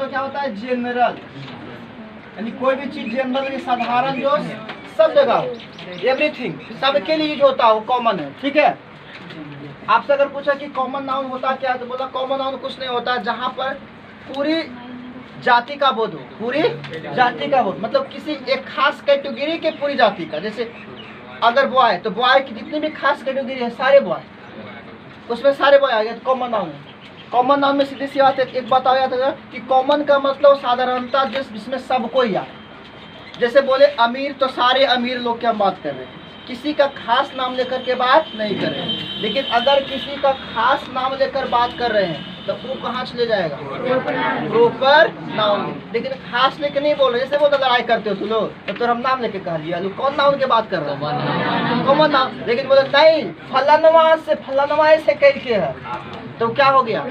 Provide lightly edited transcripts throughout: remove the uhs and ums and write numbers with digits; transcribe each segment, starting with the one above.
मतलब क्या होता है? जनरल, यानी कोई भी चीज जनरल, साधारण, जो सब जगह, एवरीथिंग, सबके लिए यूज होता है, वो कॉमन है। ठीक है, आपसे अगर पूछा कि कॉमन नाउन होता क्या है, तो बोला कॉमन नाउन कुछ नहीं होता जहाँ पर पूरी जाति का बोध हो, पूरी जाति का बोध, मतलब किसी एक खास कैटेगरी के पूरी जाति का। जैसे अगर बॉय, तो बॉय की जितनी भी खास कैटेगरी है, सारे बॉय, उसमें सारे बॉय आ गए, तो कॉमन नाउन है। कॉमन नाउन में सीधी सी बात है, एक बात आ जाता है कि कॉमन का मतलब साधारणता, जिसमें सबको ही आए। जैसे बोले अमीर, तो सारे अमीर लोग की हम बात कर रहे हैं, किसी का खास नाम लेकर के बात नहीं कर रहे हैं। लेकिन अगर किसी का खास नाम लेकर बात कर रहे हैं, तो वो कहाँ चले जाएगा? Proper noun. लेकिन खास लेके नहीं बोल रहे। जैसे बोलते लड़ाई करते हो तुम लोग, तो हम नाम लेके कह लिया, कौन नाउन की बात कर रहे हैं? Common noun. लेकिन बोले नहीं, फलानुमा से फलानुमा से करके है, तो क्या हो गया?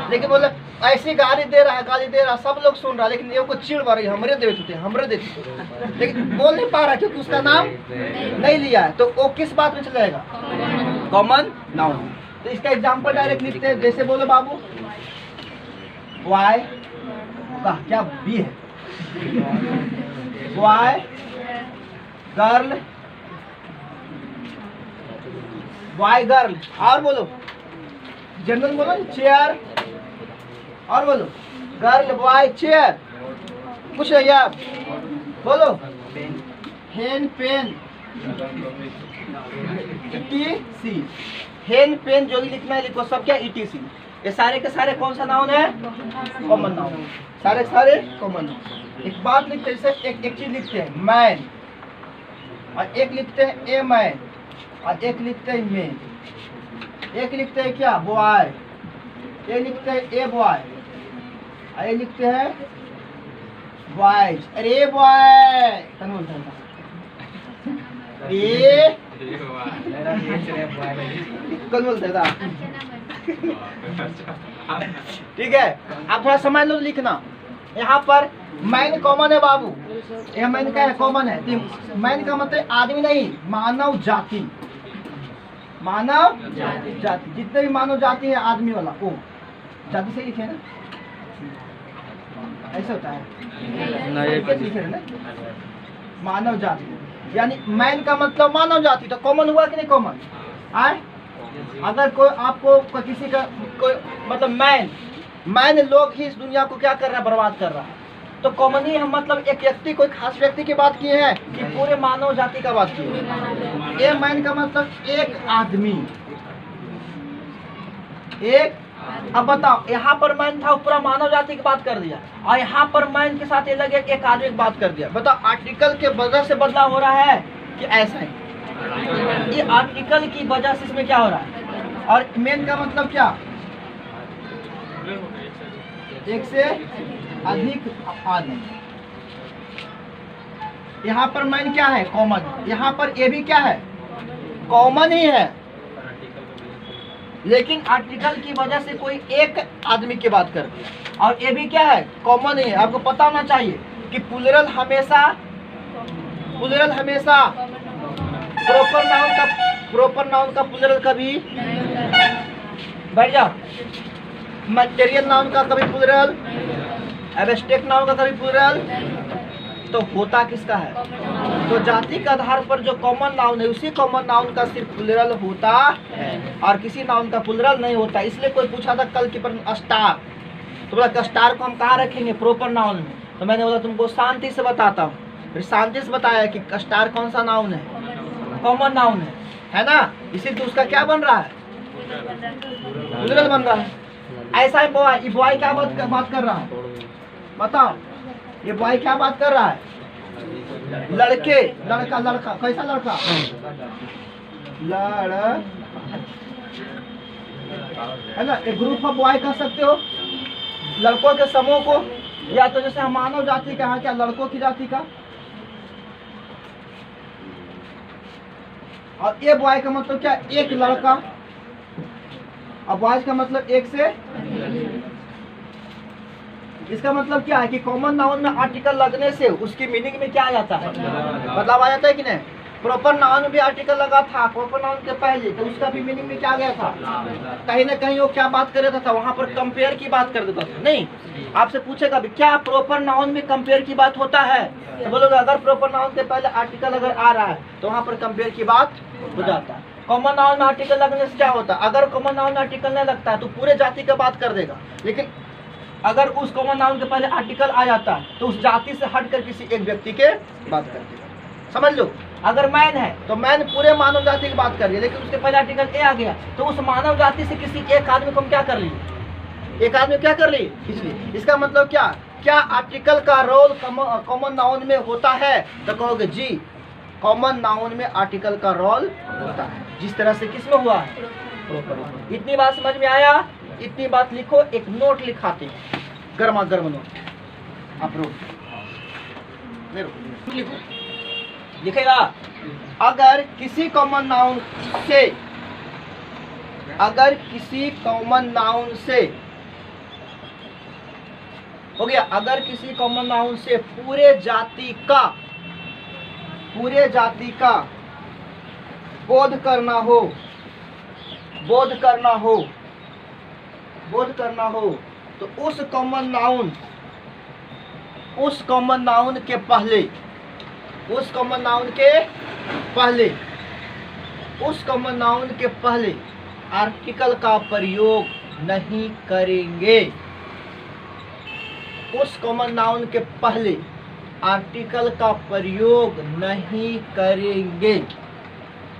लेकिन बोले ऐसी गाली दे रहा, सब लोग सुन रहा, लेकिन ये को चिड़ रही, हमरे देते, लेकिन बोल नहीं पा रहा क्योंकि उसका नाम नहीं लिया है, तो वो किस बात में चला जाएगा? Common noun. तो इसका एग्जांपल डायरेक्ट लिखते हैं। जैसे बोलो बाबू, वाई का क्या बी है, वाई गर्ल, वाई गर्ल, और बोलो जनरल, बोलो चेयर, और बोलो गर्ल बॉय चेयर, कुछ है यार, बोलो हेन पेन, ETC, हेन पेन, जो भी लिखना है लिखो, सब क्या ETC। ये सारे के सारे कौन सा नाउन है? कॉमन नाउन, सारे सारे कॉमन नाउन। एक बात लिखते हैं, जैसे एक चीज लिखते हैं मैन, और एक लिखते हैं ए मैन, और एक लिखते हैं मेन, एक लिखते हैं क्या? बॉय, ये लिखते हैं ए बॉय, ये लिखते हैं बॉयज। अरे बॉय कौन बोलता है? ठीक है, आप थोड़ा समझ लो लिखना। यहाँ पर मैन कॉमन है बाबू, यह मैन का है, कॉमन है। मैन का मतलब आदमी नहीं, मानव जाति, मानव जाति, जितने भी मानव जाति है आदमी वाला, वो जाति से लिखे ना, ऐसा होता है लिखे ना, मानव जाति, यानी मैन का मतलब मानव जाति। तो कॉमन हुआ कि नहीं? कॉमन आए। अगर कोई आपको किसी का कोई मतलब मैन लोग ही इस दुनिया को क्या कर रहा है? बर्बाद कर रहा है। तो कॉमन ही हम मतलब एक व्यक्ति, कोई खास व्यक्ति की बात की है कि पूरे मानव जाति का बात की है? ये मैन का मतलब एक आदमी, एक। अब बताओ, यहाँ पर मैन था, पूरा मानव जाति की बात कर दिया, और यहाँ पर मैन के साथ ये लगे एक आदमी की बात कर दिया। बताओ, आर्टिकल के वजह से बदलाव हो रहा है कि ऐसा है? ये आर्टिकल की वजह से इसमें क्या हो रहा है? और मैन का मतलब क्या? एक से अधिक आदमी। यहाँ पर मैन क्या है? कॉमन। यहाँ पर ये भी क्या है? कॉमन ही है, लेकिन आर्टिकल की वजह से कोई एक आदमी की बात कर दिया, और ये भी क्या है? कॉमन ही है। आपको पता होना चाहिए कि प्लूरल हमेशा प्रॉपर नाउन का प्लूरल कभी, बैठ जाओ, मटेरियल नाउन का कभी प्लूरल, एब्स्ट्रैक्ट नाउन का कभी प्लूरल, तो होता किसका है? तो जाति के आधार पर जो कॉमन नाउन है, उसी कॉमन नाउन का सिर्फ प्लूरल होता है, और किसी नाउन का प्लूरल नहीं होता। इसलिए कोई पूछा था कल की प्रश्न स्टार, तो बोला स्टार को हम कहाँ रखेंगे? प्रॉपर नाउन में। तो मैंने बोला तुमको शांति से बताता हूँ, फिर शांति से बताया कि स्टार कौन सा नाउन है? कॉमन नाउन है ना? इसी तो उसका क्या बन रहा है? प्लूरल बन रहा है। ऐसा ही बॉय, ये बॉय क्या बात कर रहा है? बताओ, ये बॉय क्या बात कर रहा है? लड़के, लड़का, कैसा लड़का? है ना? एक ग्रुप ऑफ बॉय कह सकते हो, लड़कों के समूह को, या तो जैसे हम मानव जाति का है क्या? लड़कों की जाति का। और ये बॉय का मतलब क्या? एक लड़का, और बॉयज का मतलब एक से। इसका मतलब क्या है कि कॉमन नाउन में आर्टिकल लगने से उसकी मीनिंग में क्या आ जाता है? बदलाव आ जाता है कि नहीं? प्रॉपर नाउन में भी आर्टिकल लगा था प्रॉपर नाउन के पहले, तो उसका भी मीनिंग में क्या गया था, कहीं ना कहीं वो क्या बात कर रहा था, वहाँ पर कंपेयर की बात कर देता था। नहीं, आपसे पूछेगा भी क्या प्रॉपर नाउन में कंपेयर की बात होता है, तो बोलोगे अगर प्रॉपर नाउन के पहले आर्टिकल अगर आ रहा है तो वहाँ पर कंपेयर की बात हो जाता है। कॉमन नाउन में आर्टिकल लगने से क्या होता है, अगर कॉमन नाउन में आर्टिकल नहीं लगता है तो पूरे जाति का बात कर देगा, लेकिन अगर उस कॉमन नाउन के पहले आर्टिकल आ जाता है तो उस जाति से हटकर किसी एक व्यक्ति के बात कर देगा। समझ लो, अगर मैन है तो मैन पूरे मानव जाति की बात कर रही है, लेकिन उसके पहले आर्टिकल ए आ गया तो उस मानव जाति से किसी एक आदमी को हम क्या कर लिए, एक आदमी क्या कर लिए, इसलिए इसका मतलब क्या, क्या आर्टिकल का रोल कॉमन नाउन में होता है, तो कहोगे जी कॉमन नाउन में आर्टिकल का रोल होता है, जिस तरह से किसमें हुआ है प्रॉपर। इतनी बात समझ में आया, इतनी बात लिखो, एक नोट लिखाते हैं, गर्मा गर्म नोट, आप लिखो, लिखेगा अगर किसी कॉमन नाउन से, अगर किसी कॉमन नाउन से हो गया, अगर किसी कॉमन नाउन से पूरे जाति का बोध करना हो, बोध करना हो तो उस कॉमन नाउन के पहले, उस कॉमन नाउन के पहले आर्टिकल का प्रयोग नहीं करेंगे, उस कॉमन नाउन के पहले आर्टिकल का प्रयोग नहीं करेंगे,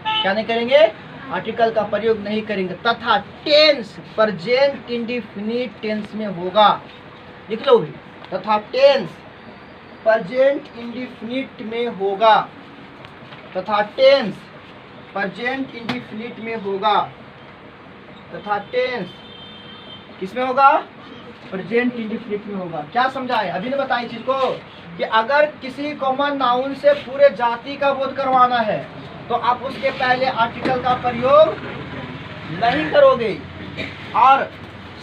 क्या नहीं करेंगे, आर्टिकल का प्रयोग नहीं करेंगे, तथा टेंस प्रेजेंट इंडेफिनिट टेंस में होगा, लिख लो भी, तथा टेंस प्रेजेंट इंडेफिनिट में होगा, तथा टेंस प्रेजेंट इंडेफिनिट में होगा, तथा टेंस किसमें होगा, प्रेजेंट इंडेफिनिट में होगा। क्या समझाए, अभी ने बताई चीज को कि अगर किसी कॉमन नाउन से पूरे जाति का बोध करवाना है तो आप उसके पहले आर्टिकल का प्रयोग नहीं करोगे, और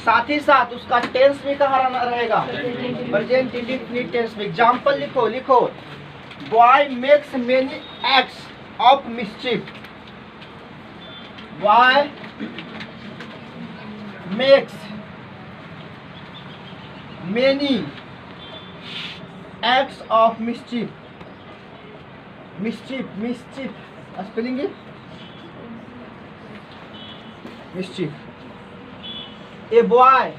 साथ ही साथ उसका टेंस भी कहाँ रहेगा, प्रेजेंट इंडेफिनिट टेंस में। एग्जांपल लिखो, लिखो boy makes many acts of mischief, boy makes many acts of mischief, mischief spelling mischief. A boy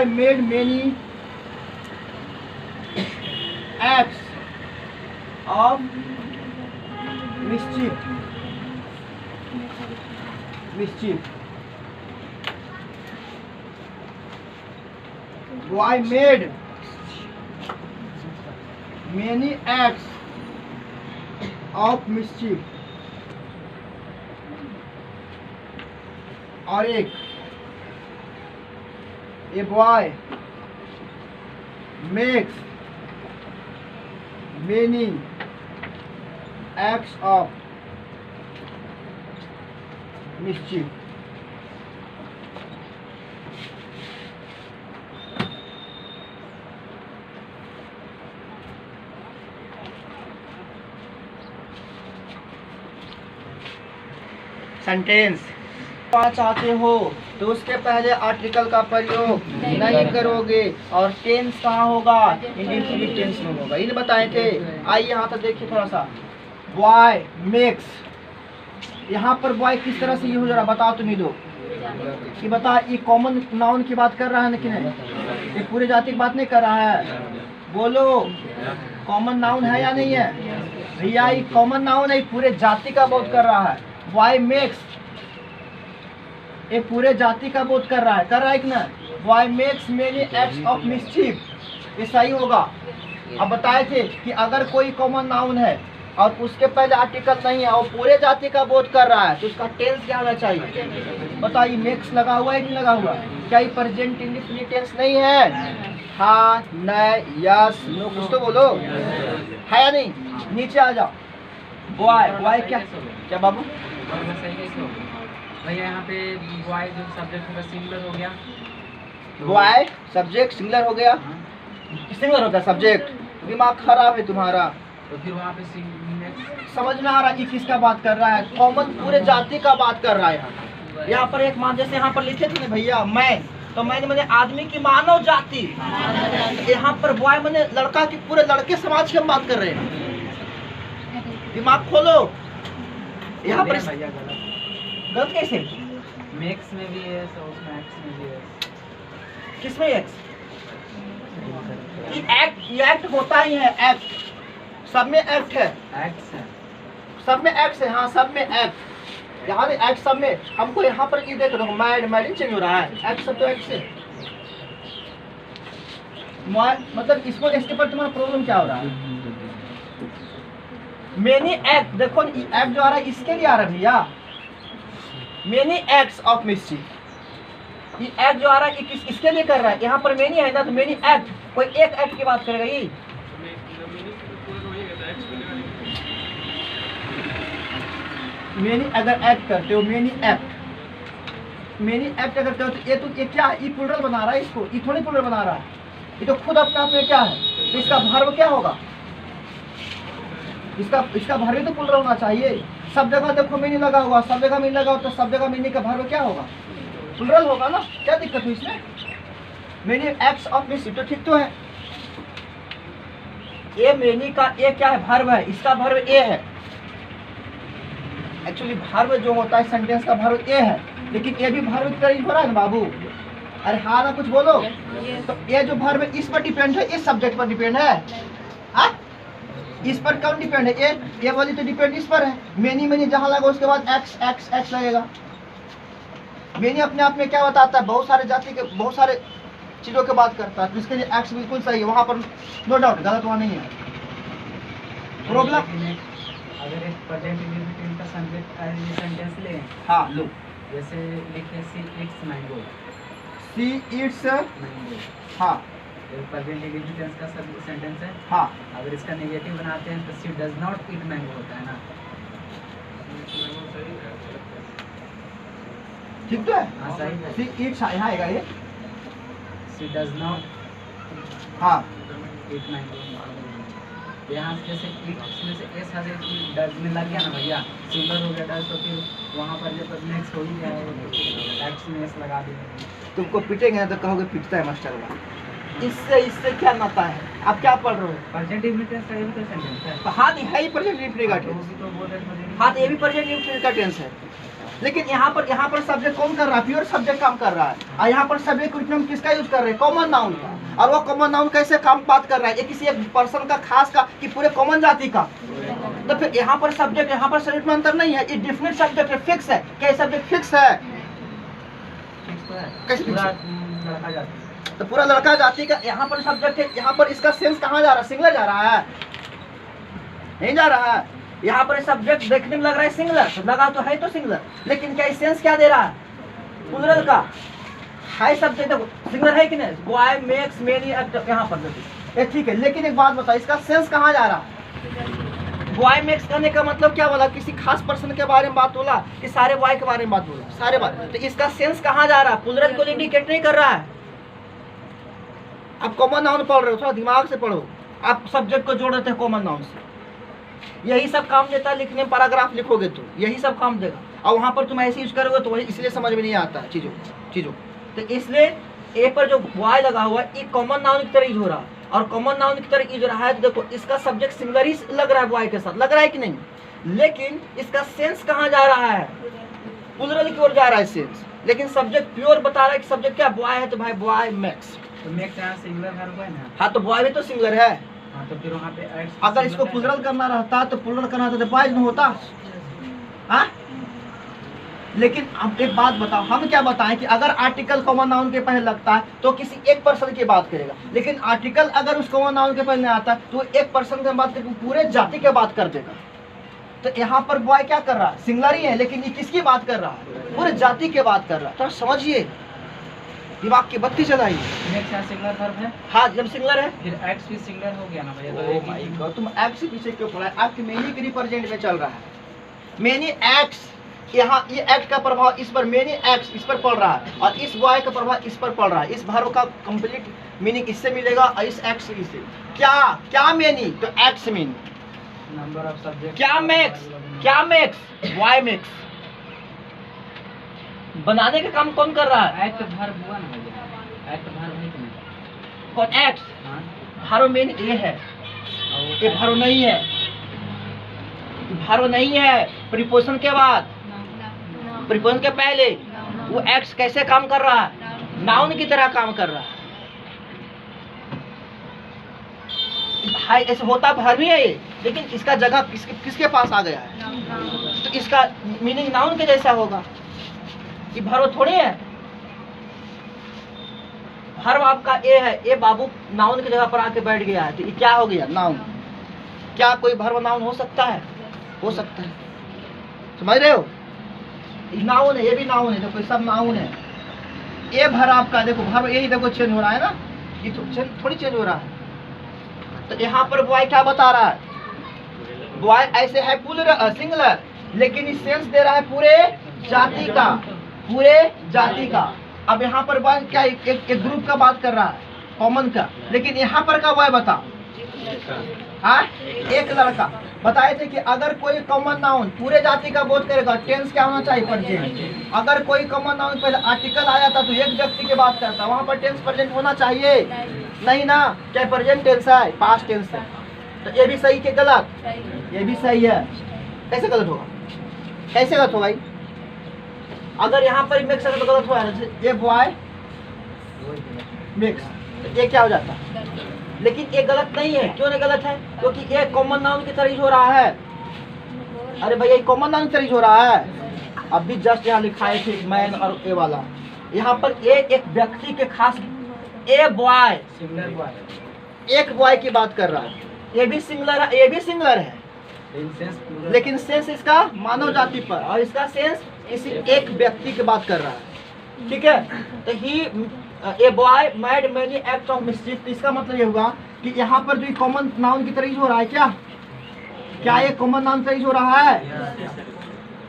made many acts of mischief. Boy made many acts of mischief। और एक, a boy makes many acts of mischief। Sentence चाहते हो तो उसके पहले article का प्रयोग नहीं करोगे, और टेंस कहाँ होगा, इंडेफिनिट टेंस में होगा। ये बताए थे। आइए यहाँ तक देखिए थोड़ा सा, बॉय मेक्स, यहाँ पर बॉय किस तरह से यूज हो रहा बता तो नहीं दो कि बता, ये कॉमन नाउन की बात कर रहा है लेकिन ये पूरे जाति की बात नहीं कर रहा है, बोलो कॉमन नाउन है या नहीं है भैया, ये कॉमन नाउन है, पूरे जाति का बोध कर रहा है। वाई मेक्स ये पूरे जाति का बोध कर रहा है कि ना, why makes many acts of mischief, ये सही होगा। अब बताए थे कि अगर कोई कॉमन नाउन है और उसके पहले आर्टिकल नहीं है और पूरे जाति का बोध कर रहा है तो उसका टेंस क्या होना चाहिए, बताइए मेक्स लगा हुआ है कि नहीं लगा हुआ, क्या ये प्रेजेंट इंडेफिनिट टेंस नहीं है, हाँ नहीं यस नो, कुछ तो बोलो है या नहीं। नीचे आ जाओ, बॉय बॉय क्या बाबू भैया यहाँ पे बॉय जो सब्जेक्ट होगा सिंगुलर हो गया, बॉय सब्जेक्ट सिंगुलर हो गया, सिंगुलर हो गया सब्जेक्ट, दिमाग खराब है तुम्हारा। तो फिर वहाँ पे समझ में आ रहा है कि किसका बात कर रहा है? कॉमन पूरे जाति का बात कर रहा है। यहाँ पर एक मान, जैसे यहाँ पर लिखे थे ना भैया मैन, तो मैन मैंने आदमी की मानव जाति, यहाँ पर बॉय मैंने लड़का की, पूरे लड़के समाज की हम बात कर रहे हैं। दिमाग खोलो। यहाँ पर गलत कैसे? मैक्स में भी है, उसमें एक्स में भी है। किसमें एक्स? एक्ट होता ही है, एक्ट सब में एक्ट है, एक्स है, सब में एक्ट है। हाँ सब में एक्ट, यहाँ एक्ट सब में। हमको यहाँ पर ये देख रहे हो मैड चेंज हो रहा है, एक्ट सब तो एक्ट से। मतलब इसको इसके पर तुम्हारा प्रॉब्लम क्या हो रहा है? मेनी एक्ट, देखो एक्ट जो आ रहा है इसके लिए आ रहा है भैया, मेनी एक्ट्स ऑफ मिस्चिफ। ये एक्ट जो आ रहा है इसके लिए कर रहा है। यहाँ पर मेनी है ना, तो मेनी एक्ट, कोई एक एक्ट की बात करेगा ये। मेनी अगर एक्ट करते हो, मेनी एक्ट अगर करते हो तो ये क्या है? ये प्लूरल बना रहा है इसको, ये थोड़ी प्लूरल बना रहा है, ये तो खुद अपने आप में क्या है? तो इसका वर्ब क्या होगा? इसका वर्ब तो प्लूरल होना चाहिए। सब जगह देखो मेनी लगा हुआ, सब जगह मेनी लगा हुआ, तो सब जगह मेनी का वर्ब क्या होगा? प्लूरल होगा ना। क्या दिक्कत हुई इसमें? मेनी एक्ट्स ऑफ मिस्चिफ तो ठीक तो है। ये मेनी का ये क्या है? वर्ब है, इसका वर्ब ए है। एक्चुअली वर्ब जो होता है सेंटेंस का वर्ब ए है, लेकिन ये भी वर्ब की तरह हो रहा है ना बाबू। अरे हाँ ना कुछ बोलो। तो ये जो वर्ब है इस पर डिपेंड है, इस सब्जेक्ट पर डिपेंड है। हाँ इस पर कौन डिपेंड है? ये वाली तो डिपेंड इस पर है। मेनी जहाँ लगा उसके बाद एक्स एक्स एक्स लगेगा। मेनी अपने आप में क्या बताता है? बहुत सारे जाति के बहुत सारे चीजों की बात करता है, तो इसके लिए एक्स बिल्कुल सही है, वहाँ पर नो डाउट, गलत वहाँ नहीं है। प्रॉब्लम अगर एक प्रेजेंट इंडेफिनिट का सेंटेंस ले, हाँ लो, जैसे लिखे see it's mango, see it's mango, हाँ प्रेजेंट इंडेफिनिट का सेंटेंस है। हाँ अगर इसका नेगेटिव बनाते हैं तो सी डज नॉट ईट मैंगो होता है ना। ठीक तो है। हाँ सही है। सी इट्स यहाँ आएगा ये, सी डज नॉट हाँ ईट मैंगो। यहाँ जैसे इसमें से एस हर डज में लग गया ना भैया, सिंगल हो गया डज, तो फिर वहाँ पर जब नेक्स्ट हो ही गया, एक्स में एस लगा देंगे। तुमको पीटेंगे तो कहोगे पीटता है मास्टर वाला। इससे क्या नाता है? आप क्या पढ़ रहे हो? प्रेजेंट इंडेफिनिट का ये भी तो सेंटेंस है। तो हाँ है ही प्रेजेंट इंडेफिनिट का टेंस। तो वो हाँ तो ये भी प्रेजेंट इंडेफिनिट का टेंस है, लेकिन यहाँ पर सब्जेक्ट कौन कर रहा है? प्योर सब्जेक्ट काम कर रहा है। और यहाँ पर सब्जेक्ट हम किसका यूज कर रहे हैं? कॉमन नाउन का। और वो कॉमन नाउन कैसे काम बात कर रहा है? ये किसी एक पर्सन का, खास का, कि पूरे कॉमन जाति का। तो फिर यहाँ पर सब्जेक्ट, यहाँ पर सब्जेक्ट में अंतर नहीं है, ये डिफिनिट सब्जेक्ट है, फिक्स है। क्या सब्जेक्ट फिक्स है? कैसे फिक्स है? तो पूरा लड़का जाति का यहाँ पर सब्जेक्ट है। यहाँ पर इसका सेंस कहाँ जा रहा है? सिंगुलर जा रहा है? नहीं जा रहा है। यहाँ पर सब्जेक्ट देखने में लग रहा है सिंगुलर, तो लगा तो है तो सिंगुलर, लेकिन क्या सेंस क्या दे रहा है? प्लूरल का है। सब्जेक्ट सिंगुलर है कि नहीं? बॉय मेक्स मेनी एक्ट यहाँ पर ये ठीक है, लेकिन एक बात बताओ, इसका सेंस कहाँ जा रहा है? बॉय मेक्स करने का मतलब क्या बोला? किसी खास पर्सन के बारे में बात बोला कि सारे बॉय के बारे में बात बोला? सारे बात। तो इसका सेंस कहाँ जा रहा है? प्लूरल को इंडिकेट नहीं कर रहा है। आप कॉमन नाउन पढ़ रहे हो, थोड़ा दिमाग से पढ़ो। आप सब्जेक्ट को जोड़ देते हैं कॉमन नाउन से, यही सब काम देता है लिखने में। पैराग्राफ लिखोगे तो यही सब काम देगा, और वहाँ पर तुम ऐसे यूज करोगे तो वही, इसलिए समझ में नहीं आता चीज़ों। तो इसलिए ए पर जो बॉय लगा हुआ है, ये कॉमन नाउन की तरह यूज हो रहा है, और कॉमन नाउन की तरह यूज हो रहा है। तो देखो इसका सब्जेक्ट सिंगुलर ही लग रहा है बॉय के साथ, लग रहा है कि नहीं? लेकिन इसका सेंस कहाँ जा रहा है? प्लूरल की ओर जा रहा है सेंस, लेकिन सब्जेक्ट प्योर बता रहा है कि सब्जेक्ट क्या बॉय है, तो भाई बॉय मैक्स। तो मैक्स यहाँ सिंगुलर वर्ब है ना। हाँ तो बॉय भी तो सिंगुलर है। हाँ तो फिर वहाँ पे एक्स, अगर इसको प्लूरल करना रहता तो प्लूरल करना था तो बॉयज में होता। हाँ लेकिन अब एक बात बताओ, हम क्या बताएं कि अगर आर्टिकल कॉमन नाउन के पहले लगता है तो किसी एक पर्सन की बात करेगा, लेकिन आर्टिकल अगर उस कॉमन नाउन के पहले नहीं आता तो एक पर्सन की बात करके पूरे जाति की बात कर देगा। तो यहाँ पर बॉय क्या कर रहा है? सिंगुलर ही है, लेकिन ये किसकी बात कर रहा है? पूरे जाति की बात कर रहा है। तो समझिए, दिमाग की बत्ती जलाइए। नेक्स्ट यहाँ सिंगुलर वर्ब है। हाँ जब सिंगुलर है फिर एक्स भी सिंगुलर हो गया ना भैया। ओह माय गॉड, तुम एक्स से पीछे क्यों पड़ा है? एक्ट मेनी के रिप्रेजेंट में चल रहा है। मेनी एक्ट्स यहाँ ये एक्ट का प्रभाव इस पर, मेनी एक्ट्स इस पर पड़ रहा है, और इस बॉय का प्रभाव इस पर पड़ रहा है। इस वर्ब का कंप्लीट मीनिंग इससे मिलेगा और इस एक्ट से इससे। क्या मेनी, तो acts mean. Number of subject. क्या मेक्स, वाई मेक्स। बनाने का काम कौन कर रहा है? एक्ट वर्ब हुआ ना भैया, एक्ट वर्ब है कि नहीं? कौन एक्ट? हाँ, भारो मेन ये है, ये भारो नहीं है, भारो नहीं है। प्रीपोजिशन के बाद, प्रीपोजिशन के पहले वो एक्ट कैसे काम कर रहा है? नाउन की तरह काम कर रहा है। भाई ऐसे होता भर भी है ये, लेकिन इसका जगह किसके पास आ गया है, तो इसका मीनिंग नाउन के जैसा होगा। ये भरो थोड़ी है। भर्व आपका ए है, ए बाबू नाउन की जगह पर आके बैठ गया है, तो ये क्या हो गया? नाउन। क्या कोई भर्व नाउन हो सकता है? हो सकता है, समझ रहे हो? ये नाउन है, ये भी नाउन है, देखो सब नाउन है। ए भर आपका देखो, भर्व यही देखो चेंज हो रहा है ना, ये तो थोड़ी चेंज हो रहा है। तो यहाँ पर बॉय क्या बता रहा है? बॉय ऐसे है प्लूरल सिंगुलर, लेकिन इस सेंस दे रहा है पूरे जाति का, पूरे जाति का। अब यहाँ पर बॉय क्या एक ग्रुप का बात कर रहा है, कॉमन का, लेकिन यहाँ पर का बॉय बता, हाँ एक लड़का। बताए थे कि अगर कोई कॉमन नाउन पूरे जाति का बोध करेगा, टेंस क्या होना चाहिए? प्रेजेंट। अगर कोई कॉमन नाउन पहले आर्टिकल आया था तो एक व्यक्ति की बात करता, वहाँ पर टेंस प्रेजेंट होना चाहिए नहीं ना? क्या प्रेजेंट टेंस है? पास्ट टेंस है। तो ये भी सही के गलत? ये भी सही है। कैसे गलत होगा? कैसे गलत होगा? अगर यहाँ पर मिक्स है तो गलत हुआ है। ये बॉय मिक्स, तो ये क्या हो जाता? लेकिन ये गलत नहीं है। क्यों नहीं गलत है? क्योंकि ये कॉमन नाउन की तरह हो रहा है। अरे भैया ये कॉमन नाउन की तरह हो रहा है। अभी जस्ट यहाँ लिखा है मैन और ए वाला, यहाँ पर एक व्यक्ति के खास, ए बॉय, सिंगुलर बॉय, एक बॉय की बात कर रहा है। ये भी सिंगुलर है, ये भी सिंगुलर है, लेकिन सेंस इसका मानव जाति पर, और इसका सेंस किसी एक व्यक्ति की बात कर रहा है। ठीक है, तो he a boy made many act of mischief. इसका मतलब ये हुआ कि यहाँ पर जो कॉमन नाउन की तरह हो रहा है, क्या ये कॉमन नाउन तरह हो रहा है?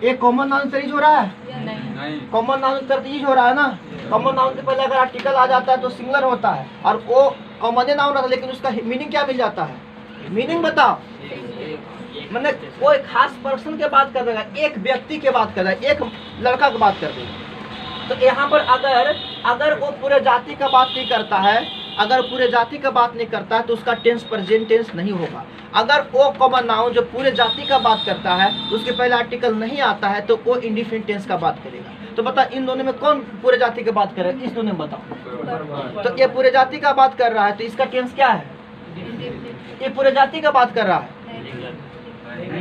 ये कॉमन नाउन तरह हो रहा है? नहीं, कॉमन नाउन तरह हो रहा है ना। कॉमन नाउन के पहले अगर आर्टिकल आ जाता है तो सिंगुलर होता है, और वो कॉमन नाउन रहता है, लेकिन उसका मीनिंग क्या मिल जाता है? मीनिंग बताओ। मतलब कोई खास पर्सन के बात कर देगा, एक व्यक्ति के बात कर रहा है, एक लड़का की बात कर देगा। तो यहाँ पर अगर वो पूरे जाति का बात नहीं करता है, अगर पूरे जाति का बात नहीं करता है तो उसका टेंस प्रेजेंट टेंस नहीं होगा। अगर वो कॉमन नाउन जो पूरे जाति का बात करता है, उसके पहले आर्टिकल नहीं आता है, तो वो इंडिफिनिट टेंस का बात करेगा। तो बता इन दोनों में कौन पूरे जाति की बात कर रहा है? इस दोनों में बताओ। तो ये पूरे जाति का बात कर रहा है, तो इसका टेंस क्या है? ये पूरे जाति का बात कर रहा है,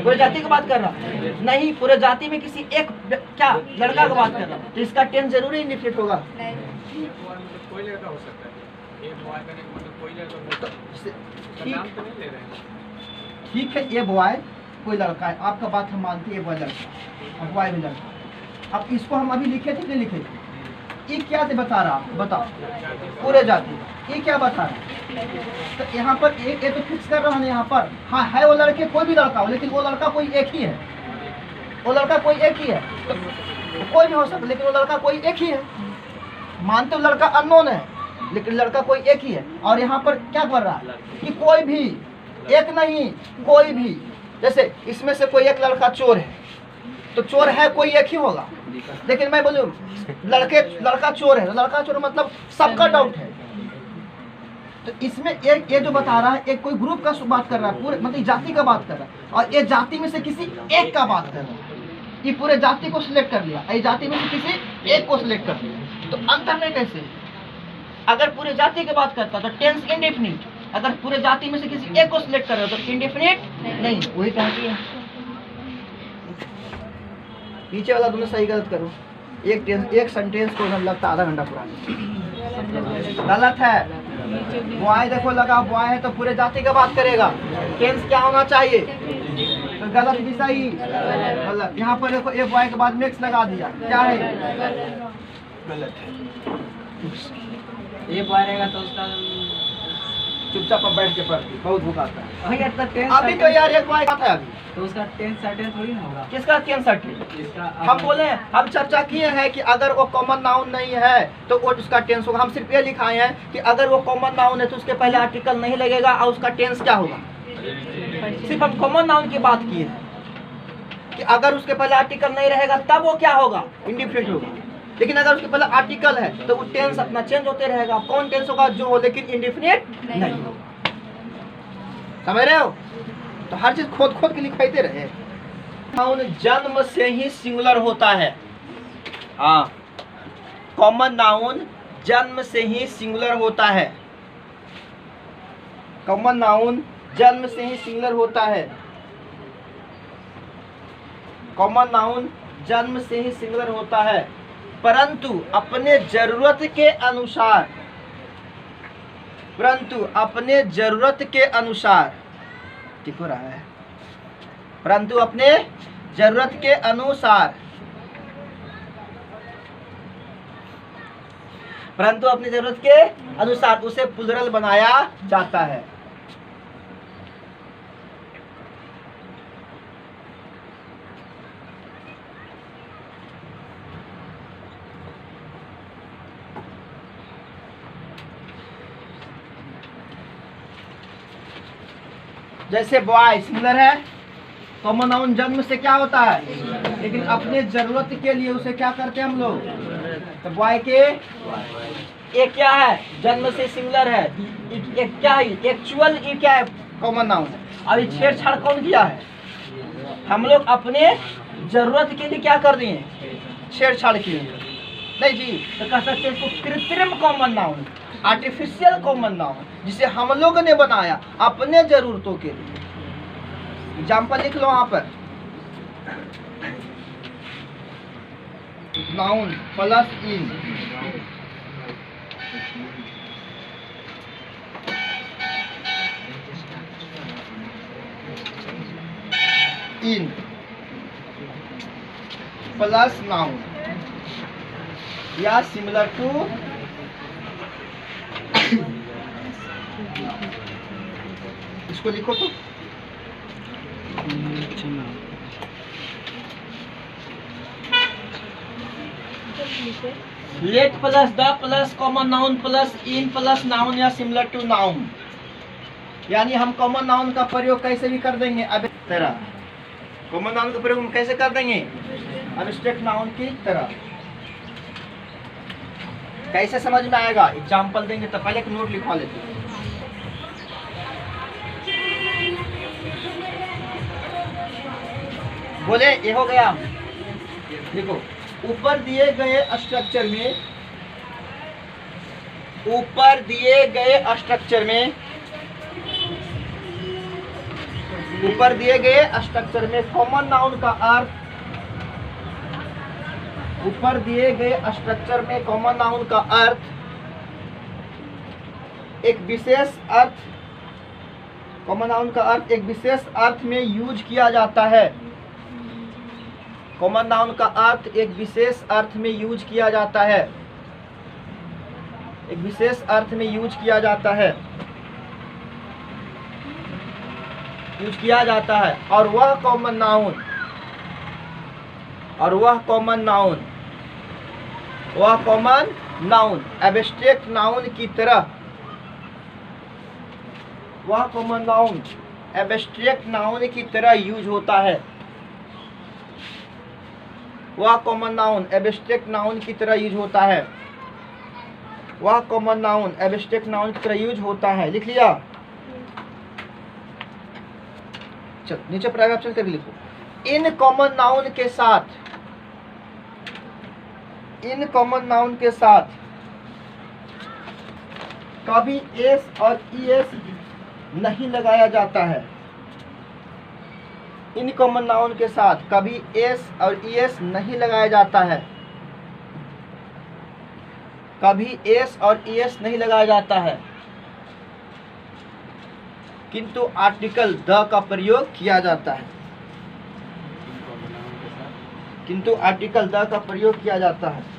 पूरे जाति की बात कर रहा है नहीं, पूरे जाति में किसी एक क्या लड़का की बात कर रहा है, तो इसका टेंस जरूरी इंडिफिनिट होगा। कोई लड़का हो सकता है, एक बॉय का मतलब कोई लड़का, ठीक है, ये बॉय कोई लड़का है, आपका बात हम मानते हैं, ये बॉय लड़का, बॉय भी लड़का। अब इसको हम अभी लिखे थे, नहीं लिखे थे? ये क्या से बता रहा है? बताओ, पूरे जाति। ये क्या बता रहा है? तो यहाँ पर एक तो फिक्स कर रहा है यहाँ पर, हाँ है वो लड़के, कोई भी लड़का हो, लेकिन वो लड़का कोई एक ही है, वो लड़का कोई एक ही है। तो कोई भी हो सकता, लेकिन वो लड़का कोई एक ही है। मानते हो लड़का अननोन है, लेकिन लड़का कोई एक ही है। और यहाँ पर क्या कर रहा है कि कोई भी एक नहीं, कोई भी। जैसे इसमें से कोई एक लड़का चोर है, तो चोर है कोई एक ही होगा। लेकिन मैं बोलूँ लड़का चोर है, तो लड़का चोर मतलब सबका डाउट है। तो इसमें एक ये जो बता रहा है, एक कोई ग्रुप का बात कर रहा है, पूरे मतलब जाति का बात कर रहा है, और ये जाति में से किसी एक का बात कर रहा है। ये पूरे जाति को सिलेक्ट कर लिया, ये जाति में से किसी एक को सिलेक्ट कर लिया। तो अंतर में कैसे? अगर पूरे जाति की बात करता तो टेंस इंडेफिनिट, अगर पूरे जाति में से किसी एक को सिलेक्ट कर रहे हो तो इंडेफिनिट नहीं। वही कहती है, पीछे वाला तुमने सही गलत करो। एक सेंटेंस को लगता आधा घंटा पूरा गलत है। बॉय देखो लगा, बॉय है तो पूरे जाति का बात करेगा, टेंस क्या होना चाहिए? तो गलत भी सही गलत। यहाँ पर देखो एक बॉय के बाद मिक्स लगा दिया, क्या है? गलत है। ये बॉय रहेगा तो उसका चुपचाप अब बैठ के पढ़ती, बहुत भुकाता है। भैया तो टेंस अभी तो यार एक बात है अभी, तो उसका टेंस सर्टेन थोड़ी ना होगा। किसका टेंस? इसका हम बोले, हम चर्चा किए हैं कि अगर वो कॉमन नाउन नहीं है तो वो उसका टेंस होगा। हम सिर्फ ये लिखाए हैं कि अगर वो कॉमन नाउन है तो उसके पहले आर्टिकल नहीं लगेगा और उसका टेंस क्या होगा। सिर्फ हम कॉमन नाउन की बात किए हैं कि अगर उसके पहले आर्टिकल नहीं रहेगा तब वो क्या होगा, इंडिफिनिट होगा। लेकिन अगर उसके पहले आर्टिकल है तो वो टेंस अपना चेंज होते रहेगा। कौन टेंस होगा, जो हो, लेकिन इंडिफिनिट नहीं होगा। समझ रहे हो? तो हर चीज खोद खोद के लिखाते रहे। नाउन जन्म से ही सिंगुलर होता है। हाँ, कॉमन नाउन जन्म से ही सिंगुलर होता है। कॉमन नाउन जन्म से ही सिंगुलर होता है। कॉमन नाउन जन्म से ही सिंगुलर होता है, परंतु अपने जरूरत के अनुसार, परंतु अपने जरूरत के अनुसार, ठीक हो रहा है, परंतु अपने जरूरत के अनुसार, परंतु अपनी जरूरत के अनुसार उसे प्लुरल बनाया जाता है। जैसे बॉय सिंगुलर है, कॉमन नाउन जन्म से क्या होता है, लेकिन अपने जरूरत के लिए उसे क्या करते हैं हम लोग, तो बॉय के एक क्या है, जन्म से सिंगुलर है, एक क्या है, एक्चुअल ये क्या है, कॉमन नाउन है। अब ये छेड़छाड़ कौन किया है, हम लोग अपने जरूरत के लिए क्या कर दिए, छेड़छाड़ किए। नहीं जी, तो कह सकते हैं इसको कृत्रिम common noun, artificial common noun, जिसे हम लोग ने बनाया अपने जरूरतों के लिए। एग्जाम्पल लिख लो वहां पर, noun plus in, in plus noun या सिमिलर टू, इसको लिखो तो, late plus the plus common noun plus in plus noun या सिमिलर टू नाउन। यानी हम कॉमन नाउन का प्रयोग कैसे भी कर देंगे, अब तरह कॉमन नाउन का प्रयोग हम कैसे कर देंगे, एब्स्ट्रैक्ट नाउन की तरह। कैसे समझ में आएगा, एग्जाम्पल देंगे तो पहले एक नोट लिखवा लेते हैं। बोले ये हो गया, देखो ऊपर दिए गए स्ट्रक्चर में, ऊपर दिए गए स्ट्रक्चर में, ऊपर दिए गए स्ट्रक्चर में कॉमन नाउन का अर्थ, ऊपर दिए गए स्ट्रक्चर में कॉमन नाउन का अर्थ एक विशेष अर्थ, कॉमन नाउन का अर्थ एक विशेष अर्थ में यूज किया जाता है। कॉमन नाउन का अर्थ एक विशेष अर्थ में यूज किया जाता है, एक विशेष अर्थ में यूज किया जाता है, यूज किया जाता है। और वह कॉमन नाउन, और वह कॉमन नाउन, वह कॉमन नाउन एब्स्ट्रैक्ट नाउन की तरह, वह कॉमन नाउन एब्स्ट्रैक्ट नाउन की तरह यूज होता है। वह कॉमन नाउन एब्स्ट्रैक्ट नाउन की तरह यूज होता है, वह कॉमन नाउन एब्स्ट्रैक्ट नाउन की तरह यूज होता है। लिख लिया, चल नीचे पैराग्राफ चल कर लिखो। इन कॉमन नाउन के साथ, इन कॉमन नाउन के साथ कभी एस और ईएस नहीं लगाया जाता है। इन कॉमन नाउन के साथ कभी एस और ईएस नहीं लगाया जाता है, कभी एस और ईएस नहीं लगाया जाता है, किंतु आर्टिकल द का प्रयोग किया जाता है, किंतु आर्टिकल द का प्रयोग किया जाता है।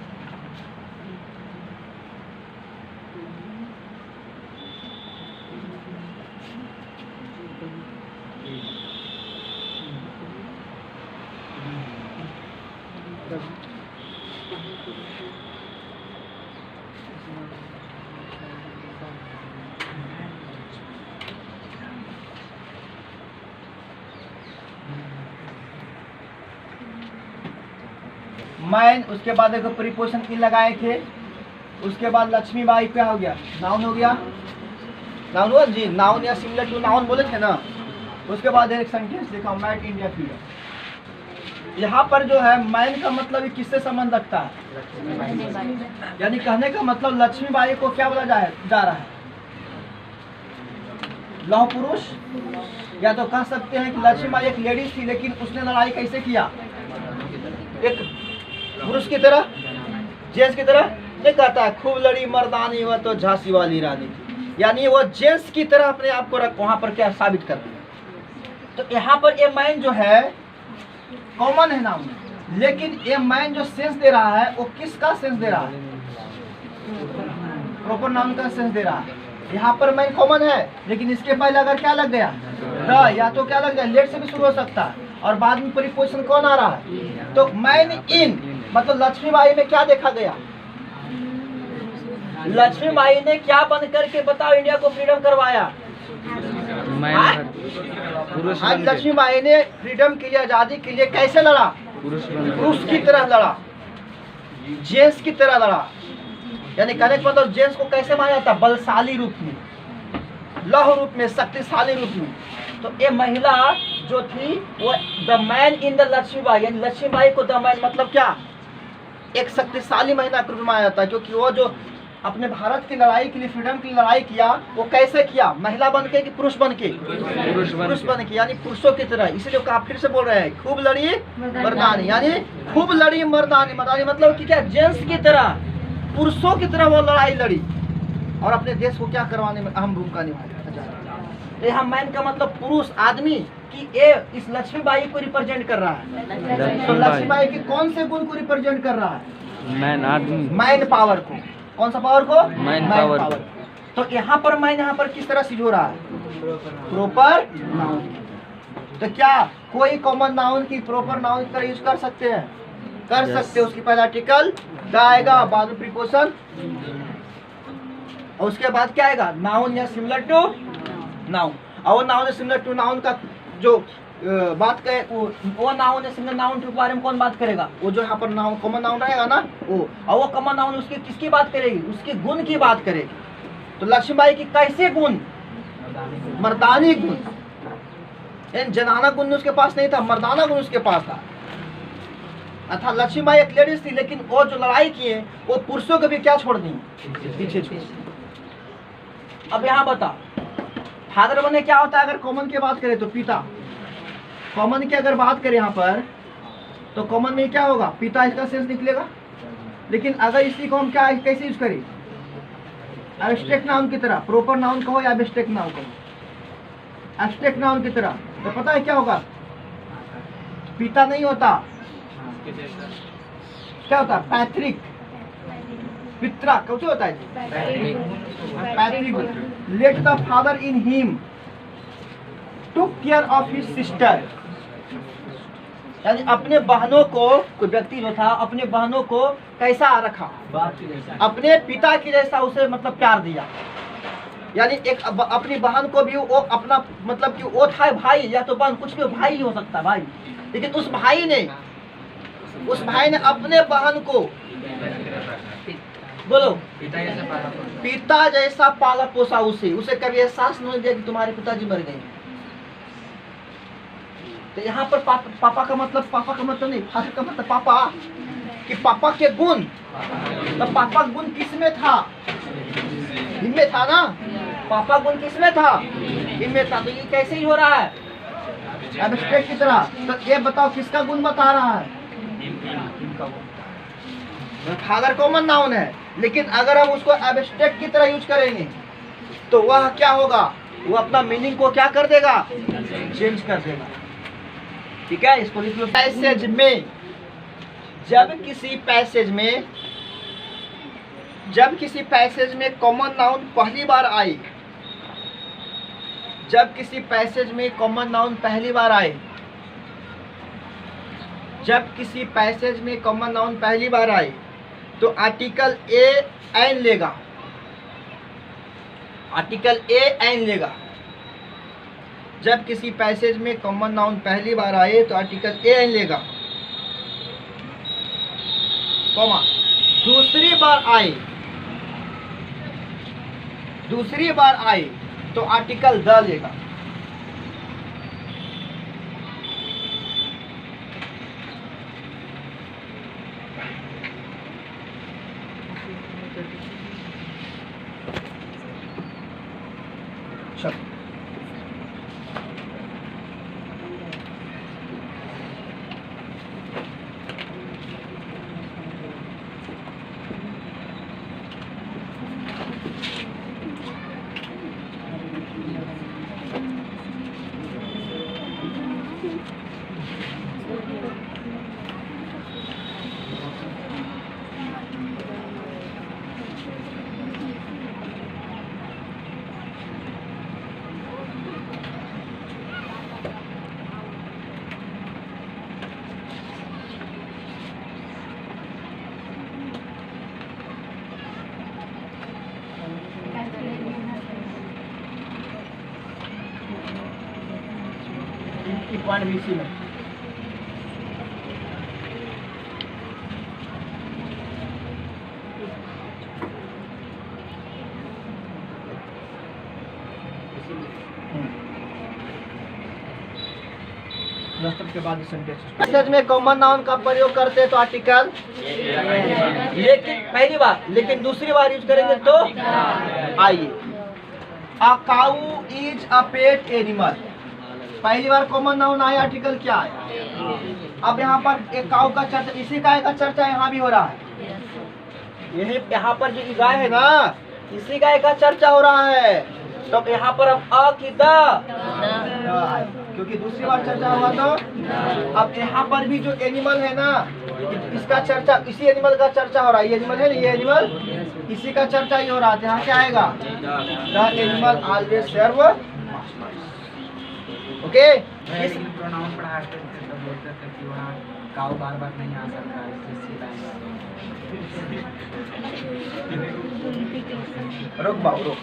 मैन, उसके बाद देखो प्रीपोजिशन इन लगाए थे, उसके बाद लक्ष्मीबाई क्या हो गया, नाउन हो गया, नाउन हुआ जी, नाउन या सिमिलर टू नाउन बोले थे ना। उसके बाद एक सेंटेंस लिखा, मैट इंडिया फ्रीडम। यहाँ पर जो है मैन का मतलब ये किससे संबंध रखता है, यानी कहने का मतलब लक्ष्मीबाई को क्या बोला जा रहा है, लौह पुरुष। या तो कह सकते हैं कि लक्ष्मीबाई एक लेडीज थी, लेकिन उसने लड़ाई कैसे किया, एक पुरुष की तरह, जेंट्स की तरह नहीं कहता है, खूब लड़ी मर्दानी हुआ तो झांसी वाली रानी, यानी वो जेंट्स की तरह अपने आप को वहाँ पर क्या साबित कर दिया। तो यहाँ पर ये मैन जो है कॉमन है नाउन, लेकिन ये मैन जो सेंस दे रहा है वो किसका सेंस दे रहा है, प्रॉपर नाउन का सेंस दे रहा है। यहाँ पर मैन कॉमन है, लेकिन इसके पहले अगर क्या लग गया, द, या तो क्या लग गया, लेट से भी शुरू हो सकता है, और बाद में प्रीपोजिशन कौन आ रहा है, तो मैन इन, मतलब लक्ष्मीबाई में क्या देखा गया, लक्ष्मीबाई ने क्या बन करके बताओ इंडिया को फ्रीडम करवाया, आज लक्ष्मीबाई ने फ्रीडम के लिए, आजादी के लिए कैसे लड़ा, पुरुष की तरह लड़ा, जेंट्स की तरह लड़ा। यानी कहने का मतलब जेंट्स को कैसे माना जाता, बलशाली रूप में, लौह रूप में, शक्तिशाली रूप में। तो ये महिला जो थी वो the man in the Lakshmibai, यानी लक्ष्मीबाई को द मैन मतलब क्या, एक शक्तिशाली महिला के रूप में माना जाता है, क्योंकि वो जो अपने भारत की लड़ाई के लिए, फ्रीडम की लड़ाई किया, वो कैसे किया, महिला बन के कि पुरुष बन के, पुरुष बन के, यानी पुरुषों की तरह। इसीलिए आप फिर से बोल रहे हैं, खूब लड़ी मर्दानी, यानी खूब लड़ी मर्दानी, मर्दानी मतलब कि क्या, जेंट्स की तरह, पुरुषों की तरह वो लड़ाई लड़ी और अपने देश को क्या करवाने में अहम भूमिका निभाई। यहाँ मैन का मतलब पुरुष, आदमी, कि ये इस लक्ष्मीबाई को रिप्रेजेंट कर रहा है। तो लक्ष्मीबाई के कौन से गुण को रिप्रेजेंट कर रहा है, मैन, आदमी, मैन पावर को, कौन सा पावर को, मैन पावर। तो यहाँ पर मैन यहाँ पर किस तरह से हो रहा है, प्रॉपर नाउन। तो क्या कोई कॉमन नाउन की प्रॉपर नाउन की तरह यूज कर सकते हैं, कर सकते हैं। उसकी पहला आर्टिकल क्या आएगा, बाद में प्रीपोजिशन, और उसके बाद क्या आएगा, नाउन या सिमिलर टू नाउन। और नाउन या सिमिलर टू नाउन का जो बात करे, वो नाउन या सिमिलर नाउन के बारे में कौन बात करेगा, वो जो यहाँ पर नाउन कॉमन नाउन रहेगा ना वो, और वो कॉमन नाउन उसकी किसकी बात करेगी, उसके गुण की बात करेगी। तो लक्ष्मीबाई की कैसे गुण, मर्दानी गुण, जनाना गुण उसके पास नहीं था, मर्दाना गुण उसके पास था। अर्थात लक्ष्मीबाई एक लेडीज थी, लेकिन वो जो लड़ाई किए वो पुरुषों को भी क्या छोड़ दी, पीछे छोड़। अब यहाँ बता, फादर बने क्या होता है, अगर कॉमन की बात करें तो पिता, कॉमन की अगर बात करें यहाँ पर तो कॉमन में क्या होगा, पिता, इसका सेंस निकलेगा। लेकिन अगर इसी को हम क्या कैसे यूज करें, एब्स्ट्रैक्ट नाउन की तरह, प्रॉपर नाउन कहो या एब्स्ट्रैक्ट नाउन कहो, एब्स्ट्रैक्ट नाउन की तरह, तो पता है क्या होगा, पिता नहीं होता, क्या होता है, पैट्रिक, पित्रा, कैसे होता है, Patrick. Let the father in him took care of his sister, यानी अपने बहनों को, कोई व्यक्ति जो था अपने बहनों को कैसा रखा, अपने पिता की जैसा उसे मतलब प्यार दिया। यानी एक अपनी बहन को भी वो अपना मतलब कि वो था भाई या तो बहन, कुछ भी भाई हो सकता है भाई, लेकिन उस भाई ने अपने बहन को, बोलो, पिता जैसा पाला पोसा, उसे कभी एहसास नहीं दिया कि तुम्हारे पिताजी मर गए। तो यहाँ पर पापा का मतलब नहीं, फादर का मतलब पापा, कि पापा के गुण, तो पापा गुण किसमें था, इनमें था ना, पापा गुण किसमें था, इनमें था। तो ये कैसे ही हो रहा है, एब्स्ट्रैक्ट की तरह। तो ये बताओ किसका गुण बता रहा है, फादर कॉमन नाउन है, लेकिन अगर हम उसको एब्स्ट्रैक्ट की तरह यूज करेंगे तो वह क्या होगा, वो अपना मीनिंग को क्या कर देगा, चेंज कर देगा। ठीक है, इसको लिख लो। पैसेज में, जब किसी पैसेज में कॉमन नाउन पहली बार आए, जब किसी पैसेज में कॉमन नाउन पहली बार आए, जब किसी पैसेज में कॉमन नाउन पहली बार आए, तो आर्टिकल ए एन लेगा, आर्टिकल ए एन लेगा। जब किसी पैसेज में कॉमन नाउन पहली बार आए तो आर्टिकल ए एन लेगा, कॉमा। दूसरी बार आए तो आर्टिकल द लेगा। चलो पॉइंट बी सी में के बाद सेंटेंस में कॉमन नाउन का प्रयोग करते हैं तो आर्टिकल, लेकिन पहली बार, लेकिन दूसरी बार यूज करेंगे तो आइए। अ काऊ इज अ पेट एनिमल, पहली बार कॉमन नाउन आया, आर्टिकल क्या आया। अब यहाँ पर एक काऊ का चर्चा, इसी गाय का चर्चा यहाँ भी हो रहा है। यही यहाँ पर जो गाय है ना, इसी गाय का चर्चा हो रहा है। तो यहाँ पर अब अ की द, क्योंकि दूसरी बार चर्चा हुआ तो अब यहाँ पर भी जो एनिमल है ना, इसका चर्चा, इसी एनिमल का चर्चा हो रहा है। ये एनिमल है ना, ये एनिमल, इसी का चर्चा ही हो रहा है। यहाँ क्या आएगा, the animal always serve. Okay, लेकिन प्रोनाउन पढ़ाते थे तो बोलते थे कि वहाँ काऊ बार बार नहीं आ सकता, इसलिए रुक बाबू रुक।